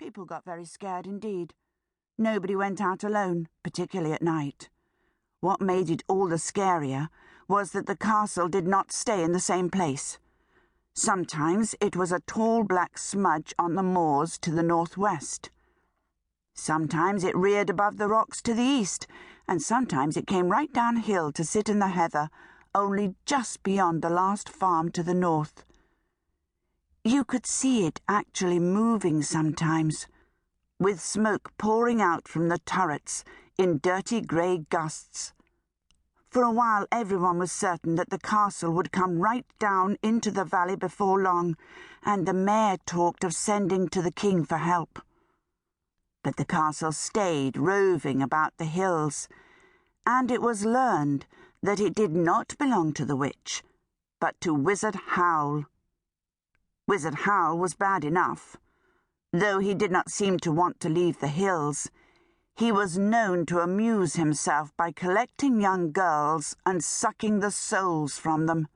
People got very scared indeed. Nobody went out alone, particularly at night. What made it all the scarier was that the castle did not stay in the same place. Sometimes it was a tall black smudge on the moors to the northwest. Sometimes it reared above the rocks to the east, and sometimes it came right downhill to sit in the heather, only just beyond the last farm to the north. You could see it actually moving sometimes, with smoke pouring out from the turrets in dirty grey gusts. For a while everyone was certain that the castle would come right down into the valley before long, and the mayor talked of sending to the king for help. But the castle stayed roving about the hills, and it was learned that it did not belong to the witch, but to Wizard Howl. Wizard Howl was bad enough. Though he did not seem to want to leave the hills, he was known to amuse himself by collecting young girls and sucking the souls from them.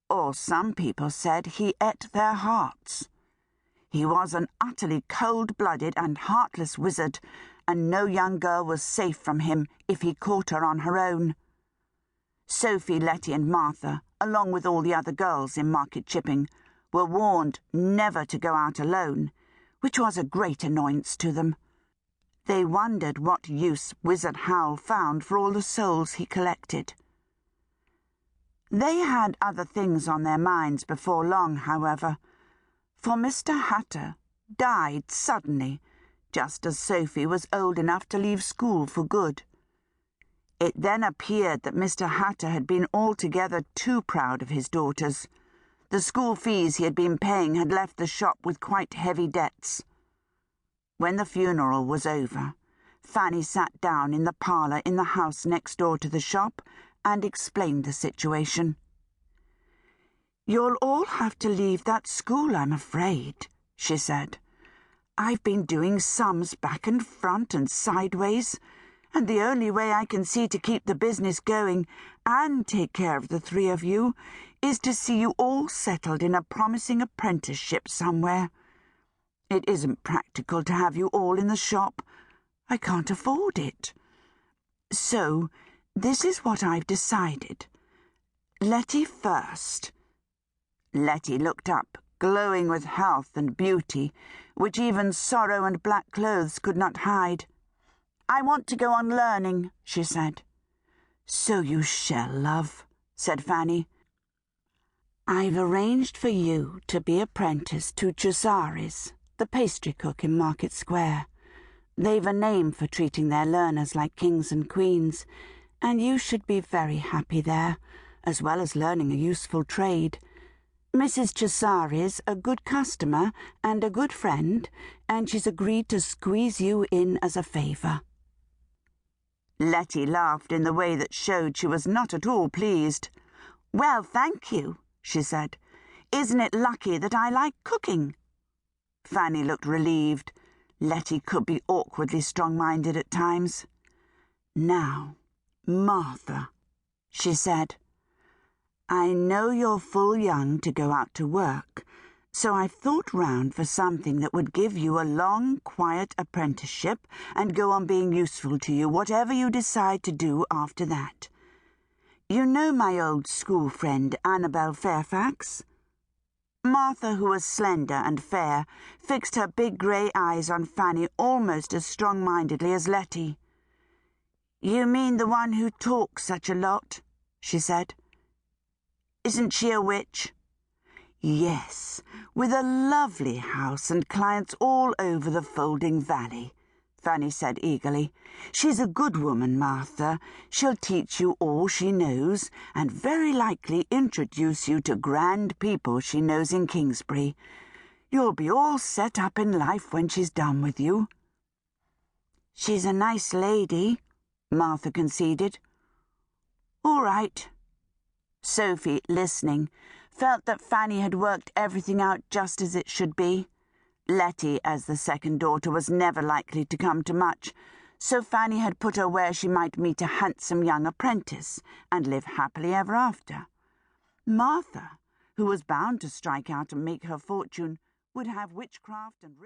Or some people said he ate their hearts. He was an utterly cold-blooded and heartless wizard, and no young girl was safe from him if he caught her on her own. Sophie, Letty and Martha, along with all the other girls in Market Chipping, were warned never to go out alone, which was a great annoyance to them. They wondered what use Wizard Howl found for all the souls he collected. They had other things on their minds before long, however, for Mr. Hatter died suddenly, just as Sophie was old enough to leave school for good. It then appeared that Mr. Hatter had been altogether too proud of his daughters. The school fees he had been paying had left the shop with quite heavy debts. When the funeral was over, Fanny sat down in the parlour in the house next door to the shop and explained the situation. "You'll all have to leave that school, I'm afraid," she said. "I've been doing sums back and front and sideways, and the only way I can see to keep the business going and take care of the three of you is to see you all settled in a promising apprenticeship somewhere. It isn't practical to have you all in the shop. I can't afford it. So, this is what I've decided. Letty first." Letty looked up, glowing with health and beauty, which even sorrow and black clothes could not hide. "I want to go on learning," she said. "So you shall, love," said Fanny. "I've arranged for you to be apprenticed to Cesari's, the pastry cook in Market Square. They've a name for treating their learners like kings and queens, and you should be very happy there, as well as learning a useful trade. Mrs. Cesari's a good customer and a good friend, and she's agreed to squeeze you in as a favour." Letty laughed in the way that showed she was not at all pleased. "Well, thank you," she said. "Isn't it lucky that I like cooking?" Fanny looked relieved. Letty could be awkwardly strong-minded at times. "Now, Martha," she said, "I know you're full young to go out to work, so I've thought round for something that would give you a long, quiet apprenticeship and go on being useful to you, whatever you decide to do after that. You know my old school friend Annabel Fairfax?" Martha, who was slender and fair, fixed her big grey eyes on Fanny almost as strong-mindedly as Letty. "You mean the one who talks such a lot?" she said. "Isn't she a witch?" "Yes, with a lovely house and clients all over the Folding Valley," Fanny said eagerly. "She's a good woman, Martha. She'll teach you all she knows, and very likely introduce you to grand people she knows in Kingsbury. You'll be all set up in life when she's done with you." "She's a nice lady," Martha conceded. "All right." Sophie, listening, felt that Fanny had worked everything out just as it should be. Letty, as the second daughter, was never likely to come to much, so Fanny had put her where she might meet a handsome young apprentice and live happily ever after. Martha, who was bound to strike out and make her fortune, would have witchcraft and rich